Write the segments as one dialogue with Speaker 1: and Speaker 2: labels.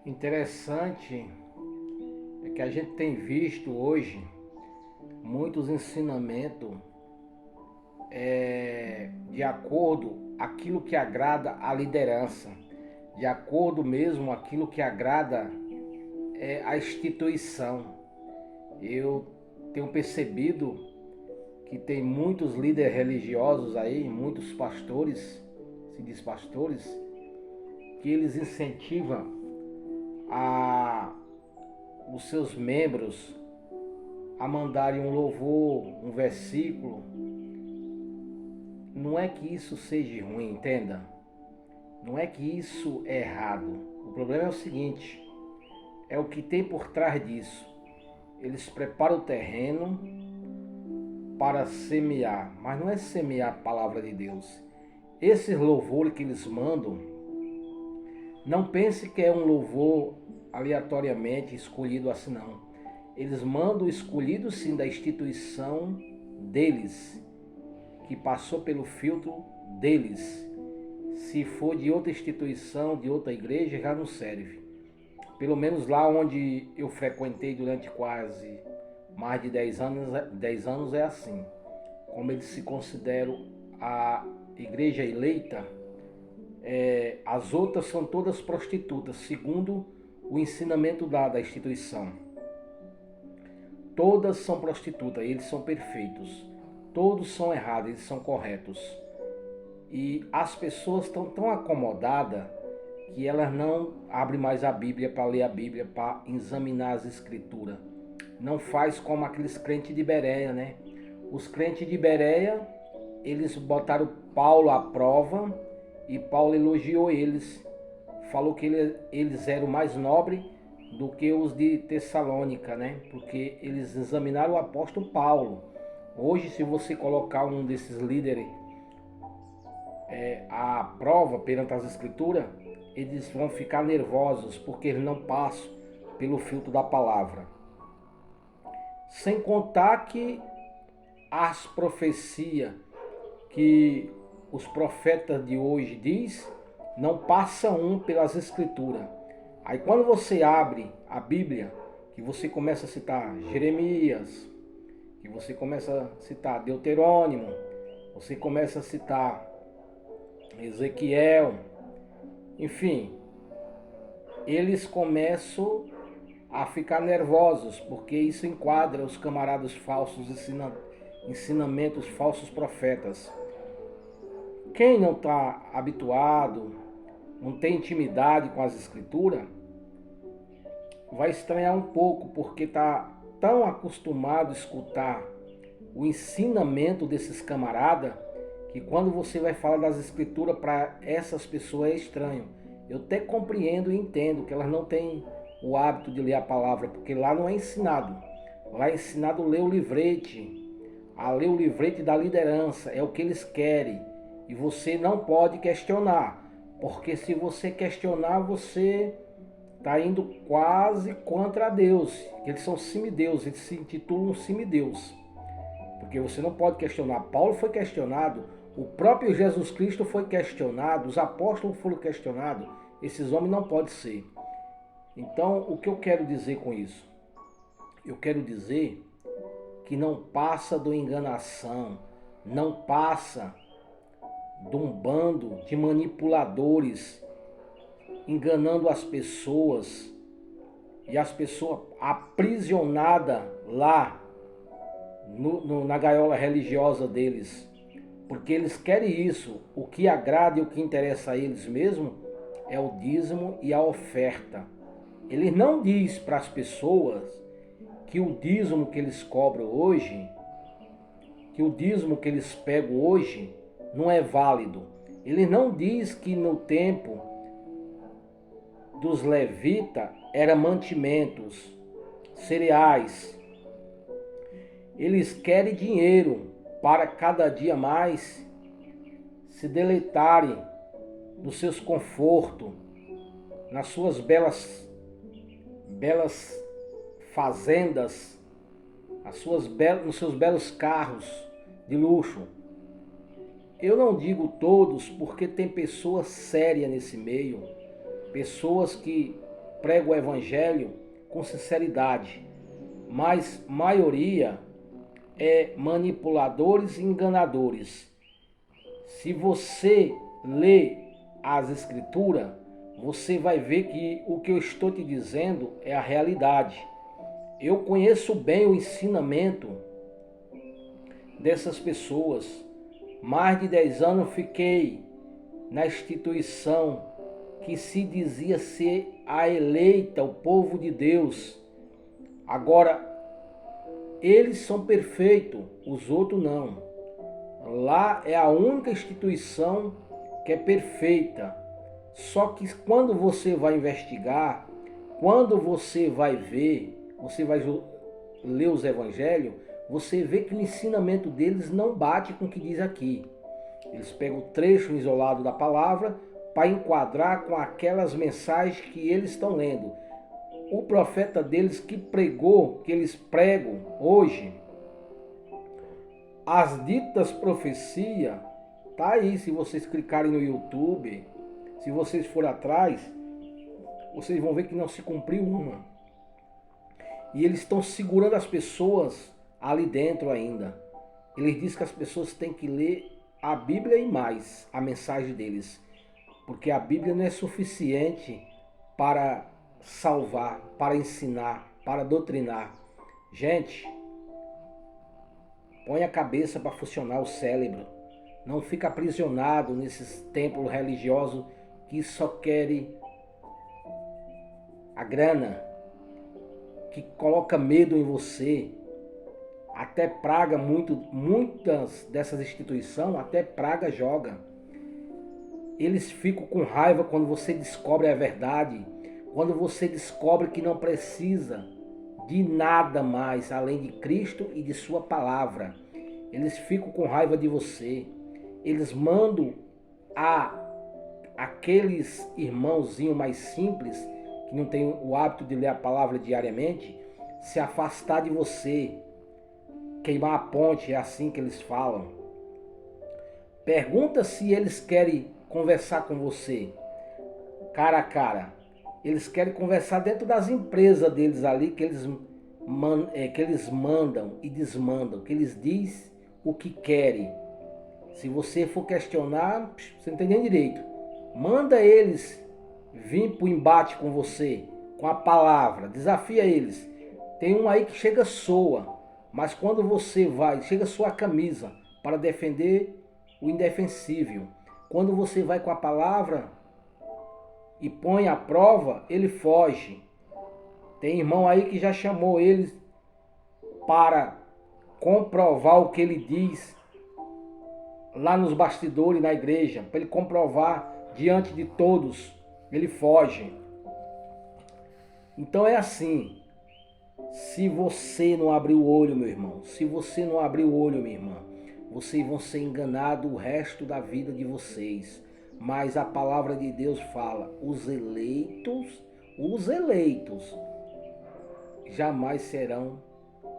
Speaker 1: Interessante é que a gente tem visto hoje muitos ensinamentos de acordo aquilo que agrada a liderança, de acordo mesmo aquilo que agrada a instituição. Eu tenho percebido que tem muitos líderes religiosos aí, muitos pastores, se diz pastores, que eles incentivam a os seus membros a mandarem um louvor, um versículo. Não é que isso seja ruim, entenda? Não é que isso é errado. O problema é o seguinte, é o que tem por trás disso. Eles preparam o terreno para semear, mas não é semear a palavra de Deus. Esses louvores que eles mandam, não pense que é um louvor aleatoriamente escolhido assim, não. Eles mandam escolhido sim da instituição deles, que passou pelo filtro deles. Se for de outra instituição, de outra igreja, já não serve. Pelo menos lá onde eu frequentei durante quase mais de 10 anos é assim. Como eles se consideram a igreja eleita, as outras são todas prostitutas, segundo o ensinamento da instituição. Todas são prostitutas, eles são perfeitos. Todos são errados, eles são corretos. E as pessoas estão tão acomodadas que elas não abrem mais a Bíblia para ler a Bíblia, para examinar as escrituras. Não faz como aqueles crentes de Bereia, né? Os crentes de Bereia, eles botaram Paulo à prova e Paulo elogiou eles. Falou que eles eram mais nobres do que os de Tessalônica, né? Porque eles examinaram o apóstolo Paulo. Hoje, se você colocar um desses líderes à prova perante as escrituras, eles vão ficar nervosos porque eles não passam pelo filtro da palavra. Sem contar que as profecias que os profetas de hoje diz, não passa um pelas escrituras. Aí quando você abre a Bíblia, que você começa a citar Jeremias, que você começa a citar Deuterônimo, você começa a citar Ezequiel, enfim, eles começam a ficar nervosos, porque isso enquadra os camaradas falsos, ensinamentos falsos profetas. Quem não está habituado, não tem intimidade com as escrituras, vai estranhar um pouco, porque está tão acostumado a escutar o ensinamento desses camaradas, que quando você vai falar das escrituras para essas pessoas é estranho. Eu até compreendo e entendo que elas não têm o hábito de ler a palavra, porque lá não é ensinado. Lá é ensinado a ler o livrete, a ler o livrete da liderança, é o que eles querem. E você não pode questionar, porque se você questionar, você está indo quase contra Deus. Eles são semideuses, eles se intitulam semideus. Porque você não pode questionar. Paulo foi questionado, o próprio Jesus Cristo foi questionado, os apóstolos foram questionados. Esses homens não podem ser. Então, o que eu quero dizer com isso? Eu quero dizer que não passa de enganação, não passa de um bando de manipuladores enganando as pessoas e as pessoas aprisionadas lá na gaiola religiosa deles, porque eles querem isso. O que agrada e o que interessa a eles mesmo é o dízimo e a oferta. Ele não diz para as pessoas que o dízimo que eles cobram hoje, que o dízimo que eles pegam hoje não é válido. Ele não diz que no tempo dos levitas era mantimentos, cereais. Eles querem dinheiro para cada dia mais se deleitarem nos seus confortos, nas suas belas fazendas, nos seus belos carros de luxo. Eu não digo todos, porque tem pessoas sérias nesse meio, pessoas que prega o evangelho com sinceridade, mas maioria é manipuladores e enganadores. Se você lê as escrituras, você vai ver que o que eu estou te dizendo é a realidade. Eu conheço bem o ensinamento dessas pessoas. Mais de 10 anos fiquei na instituição que se dizia ser a eleita, o povo de Deus. Agora, eles são perfeitos, os outros não. Lá é a única instituição que é perfeita. Só que quando você vai investigar, quando você vai ver, você vai ler os evangelhos, você vê que o ensinamento deles não bate com o que diz aqui. Eles pegam o trecho isolado da palavra para enquadrar com aquelas mensagens que eles estão lendo. O profeta deles que pregou, que eles pregam hoje, as ditas profecias, tá aí, se vocês clicarem no YouTube, se vocês forem atrás, vocês vão ver que não se cumpriu uma. E eles estão segurando as pessoas ali dentro ainda. Eles dizem que as pessoas têm que ler a Bíblia e mais a mensagem deles. Porque a Bíblia não é suficiente para salvar, para ensinar, para doutrinar. Gente, põe a cabeça para funcionar o cérebro. Não fica aprisionado nesses templos religiosos que só querem a grana, que coloca medo em você. Até praga, muitas dessas instituições, até praga joga. Eles ficam com raiva quando você descobre a verdade, quando você descobre que não precisa de nada mais além de Cristo e de sua palavra. Eles ficam com raiva de você. Eles mandam aqueles irmãozinhos mais simples, que não tem o hábito de ler a palavra diariamente, se afastar de você, queimar a ponte, é assim que eles falam. Pergunta se eles querem conversar com você, cara a cara. Eles querem conversar dentro das empresas deles ali, que eles mandam e desmandam, que eles dizem o que querem. Se você for questionar, você não tem nem direito. Manda eles vir para o embate com você, com a palavra, desafia eles. Tem um aí que chega soa, mas quando você vai, chega sua camisa para defender o indefensível. Quando você vai com a palavra e põe à prova, ele foge. Tem irmão aí que já chamou eles para comprovar o que ele diz lá nos bastidores na igreja, para ele comprovar diante de todos. Ele foge. Então é assim. Se você não abrir o olho, meu irmão, se você não abrir o olho, minha irmã, vocês vão ser enganados o resto da vida de vocês. Mas a palavra de Deus fala, os eleitos jamais serão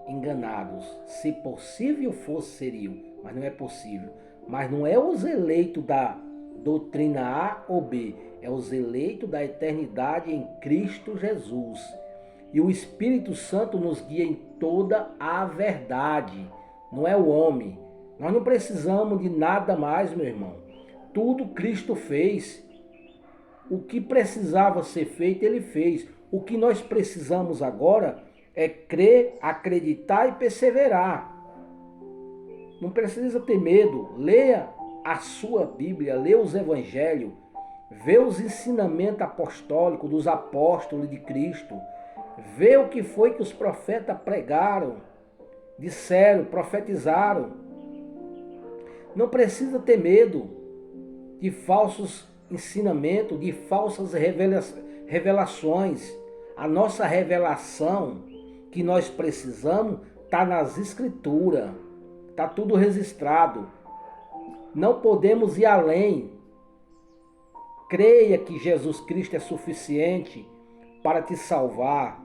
Speaker 1: enganados. Se possível fosse, seriam, mas não é possível. Mas não é os eleitos da doutrina A ou B, é os eleitos da eternidade em Cristo Jesus. E o Espírito Santo nos guia em toda a verdade, não é o homem. Nós não precisamos de nada mais, meu irmão. Tudo Cristo fez. O que precisava ser feito, Ele fez. O que nós precisamos agora é crer, acreditar e perseverar. Não precisa ter medo. Leia a sua Bíblia, leia os Evangelhos, vê os ensinamentos apostólicos dos apóstolos de Cristo, vê o que foi que os profetas pregaram, disseram, profetizaram. Não precisa ter medo de falsos ensinamentos, de falsas revelações. A nossa revelação que nós precisamos está nas Escrituras, está tudo registrado. Não podemos ir além. Creia que Jesus Cristo é suficiente para te salvar,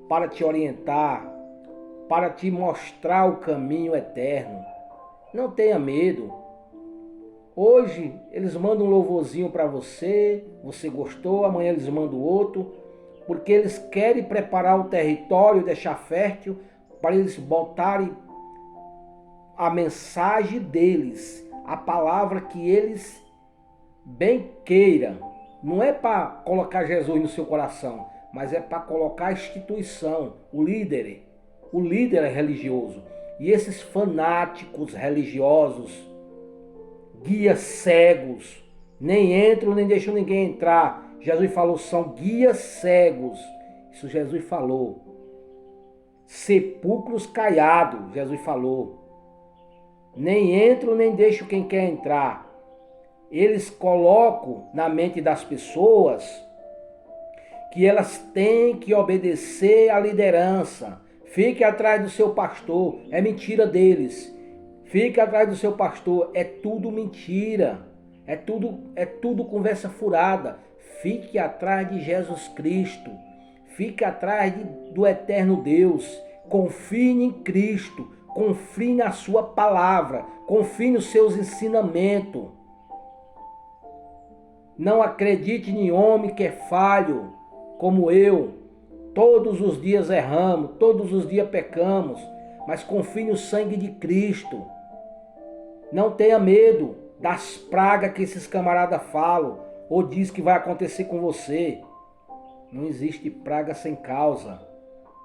Speaker 1: para te orientar, para te mostrar o caminho eterno. Não tenha medo. Hoje eles mandam um louvorzinho para você, você gostou, amanhã eles mandam outro. porque eles querem preparar o território, deixar fértil, para eles botarem a mensagem deles, a palavra que eles bem queiram. Não é para colocar Jesus no seu coração, mas é para colocar a instituição, o líder religioso. E esses fanáticos religiosos, guias cegos, nem entram nem deixam ninguém entrar. Jesus falou, são guias cegos. Isso Jesus falou. Sepulcros caiados, Jesus falou. Nem entram nem deixam quem quer entrar. Eles colocam na mente das pessoas que elas têm que obedecer à liderança. Fique atrás do seu pastor. É mentira deles. Fique atrás do seu pastor. É tudo mentira. É tudo conversa furada. Fique atrás de Jesus Cristo. Fique atrás do eterno Deus. Confie em Cristo. Confie na sua palavra. Confie nos seus ensinamentos. Não acredite em homem que é falho, como eu. Todos os dias erramos, todos os dias pecamos, mas confie no sangue de Cristo. Não tenha medo das pragas que esses camaradas falam ou diz que vai acontecer com você. Não existe praga sem causa.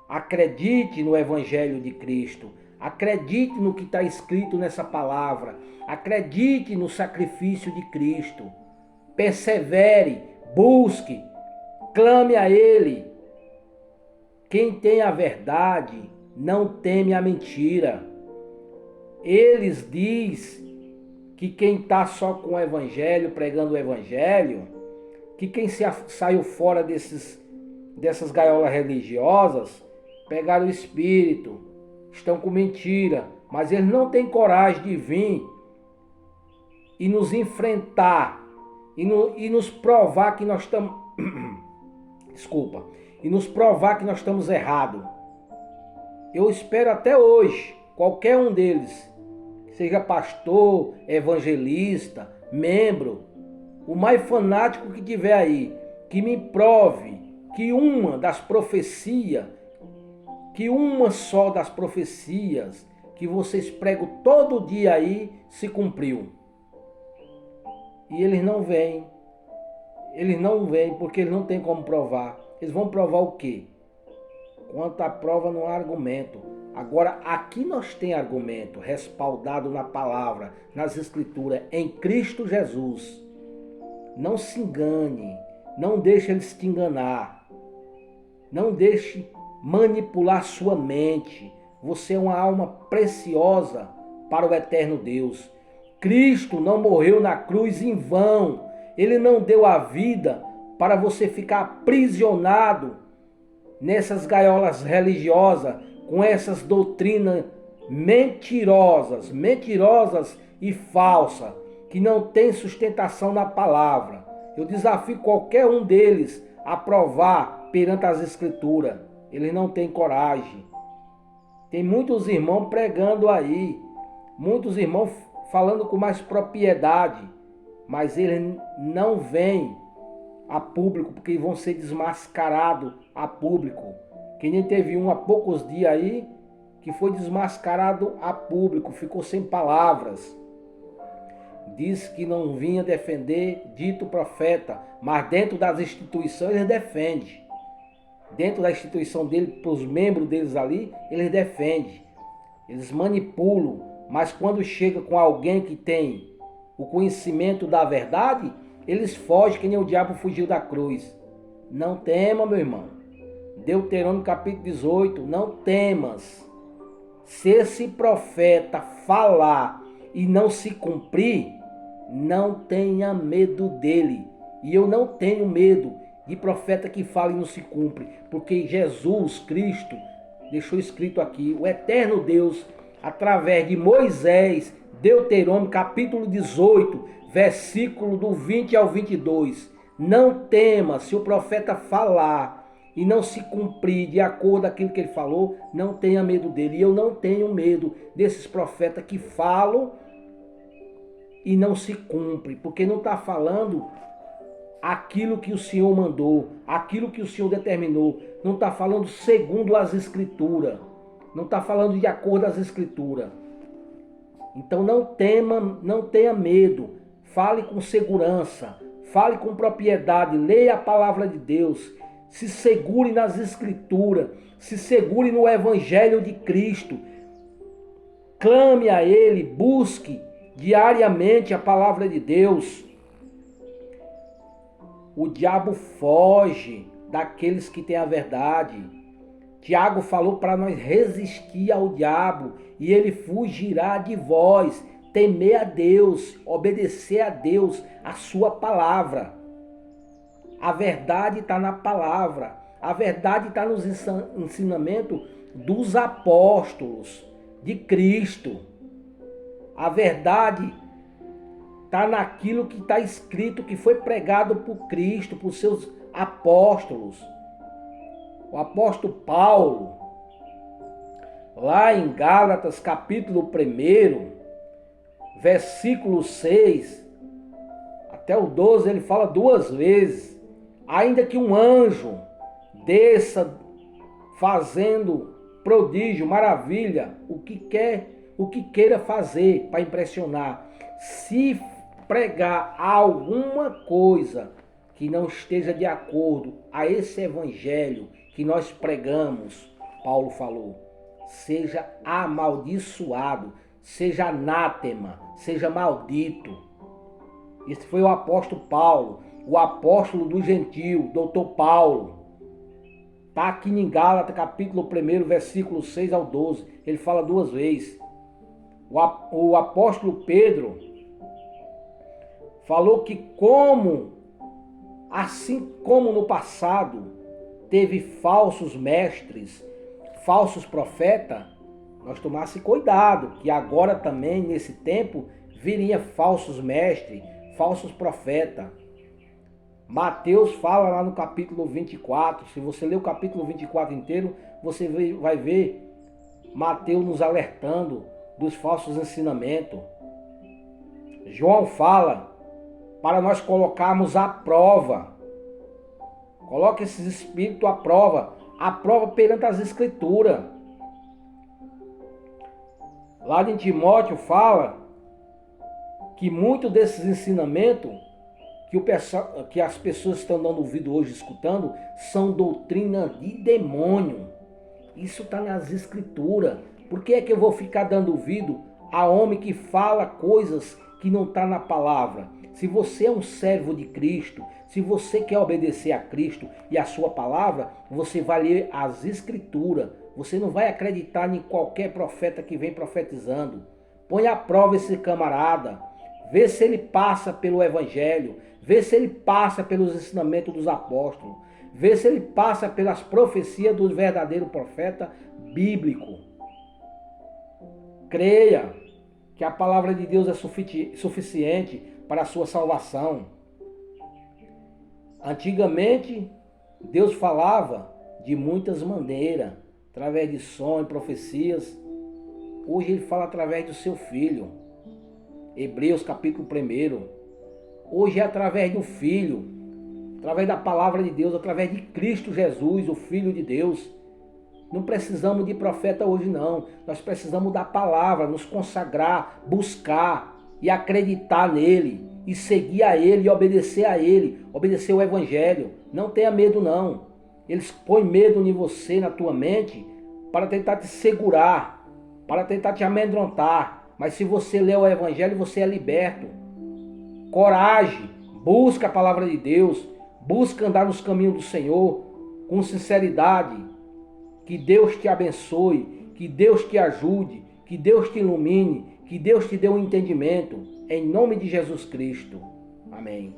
Speaker 1: Acredite no Evangelho de Cristo. Acredite no que está escrito nessa palavra. Acredite no sacrifício de Cristo. Persevere, busque, clame a Ele. Quem tem a verdade não teme a mentira. Eles dizem que quem está só com o Evangelho, pregando o Evangelho, que quem saiu fora dessas gaiolas religiosas, pegaram o Espírito, estão com mentira, mas eles não têm coragem de vir e nos enfrentar e nos provar que nós estamos e nos provar que nós estamos errados. Eu espero até hoje, qualquer um deles, seja pastor, evangelista, membro, o mais fanático que tiver aí, que me prove que uma só das profecias que vocês pregam todo dia aí se cumpriu. E eles não vêm. Eles não vêm porque eles não têm como provar. Eles vão provar o quê? Quanto à prova não há argumento. Agora aqui nós temos argumento respaldado na palavra, nas escrituras, em Cristo Jesus. Não se engane. Não deixe eles te enganar. Não deixe manipular sua mente. Você é uma alma preciosa para o eterno Deus. Cristo não morreu na cruz em vão. Ele não deu a vida para você ficar aprisionado nessas gaiolas religiosas, com essas doutrinas mentirosas e falsas, que não tem sustentação na palavra. Eu desafio qualquer um deles a provar perante as escrituras. Eles não têm coragem. Tem muitos irmãos pregando aí, muitos irmãos falando com mais propriedade, mas eles não vêm a público, porque vão ser desmascarados a público. Que nem teve um há poucos dias aí, que foi desmascarado a público, ficou sem palavras. Diz que não vinha defender dito profeta, mas dentro das instituições ele defende. Dentro da instituição dele, para os membros deles ali, eles defendem. Eles manipulam, mas quando chega com alguém que tem o conhecimento da verdade, eles fogem que nem o diabo fugiu da cruz. Não tema, meu irmão. Deuteronômio capítulo 18, não temas. Se esse profeta falar e não se cumprir, não tenha medo dele. E eu não tenho medo de profeta que fala e não se cumpre, porque Jesus Cristo deixou escrito aqui, o eterno Deus, através de Moisés, Deuteronômio capítulo 18, versículo do 20 ao 22. Não tema, se o profeta falar e não se cumprir de acordo com aquilo que ele falou, não tenha medo dele. E eu não tenho medo desses profetas que falam e não se cumpre, porque não está falando aquilo que o Senhor mandou, aquilo que o Senhor determinou. Não está falando segundo as Escrituras. Não está falando de acordo às Escrituras. Então não tema, não tenha medo. Fale com segurança. Fale com propriedade. Leia a palavra de Deus. Se segure nas Escrituras. Se segure no Evangelho de Cristo. Clame a Ele. Busque diariamente a palavra de Deus. O diabo foge daqueles que têm a verdade. Tiago falou para nós resistir ao diabo e ele fugirá de vós. Temer a Deus, obedecer a Deus, a sua palavra. A verdade está na palavra. A verdade está nos ensinamentos dos apóstolos de Cristo. A verdade está naquilo que está escrito, que foi pregado por Cristo, por seus apóstolos. O apóstolo Paulo, lá em Gálatas capítulo 1, versículo 6, até o 12, ele fala 2 vezes: ainda que um anjo desça fazendo prodígio, maravilha, o que queira fazer para impressionar, se pregar alguma coisa que não esteja de acordo a esse evangelho que nós pregamos, Paulo falou, seja amaldiçoado, seja anátema, seja maldito. Esse foi o apóstolo Paulo, o apóstolo do gentil, doutor Paulo. Está aqui em Gálatas capítulo 1, versículo 6 ao 12. Ele fala 2 vezes. O apóstolo Pedro falou que assim como no passado teve falsos mestres, falsos profetas, nós tomasse cuidado, que agora também, nesse tempo, viria falsos mestres, falsos profetas. Mateus fala lá no capítulo 24, se você ler o capítulo 24 inteiro, você vai ver Mateus nos alertando dos falsos ensinamentos. João fala para nós colocarmos à prova. Coloque esses espíritos à prova perante as Escrituras. Lá em Timóteo fala que muito desses ensinamentos que as pessoas estão dando ouvido hoje, escutando, são doutrina de demônio. Isso está nas Escrituras. Por que é que eu vou ficar dando ouvido a homem que fala coisas que não está na palavra? Se você é um servo de Cristo, se você quer obedecer a Cristo e a sua palavra, você vai ler as Escrituras. Você não vai acreditar em qualquer profeta que vem profetizando. Põe à prova esse camarada. Vê se ele passa pelo Evangelho. Vê se ele passa pelos ensinamentos dos apóstolos. Vê se ele passa pelas profecias do verdadeiro profeta bíblico. Creia que a palavra de Deus é suficiente para a sua salvação. Antigamente, Deus falava de muitas maneiras, através de sonhos, profecias. Hoje Ele fala através do seu Filho. Hebreus capítulo 1. Hoje é através do Filho, através da palavra de Deus, através de Cristo Jesus, o Filho de Deus. Não precisamos de profeta hoje não. Nós precisamos da palavra, nos consagrar, buscar e acreditar nele. E seguir a ele e obedecer a ele. Obedecer o Evangelho. Não tenha medo não. Eles põem medo em você, na tua mente, para tentar te segurar, para tentar te amedrontar. Mas se você ler o Evangelho, você é liberto. Coragem. Busca a palavra de Deus. Busca andar nos caminhos do Senhor com sinceridade. Que Deus te abençoe. Que Deus te ajude. Que Deus te ilumine. Que Deus te dê um entendimento. Em nome de Jesus Cristo. Amém.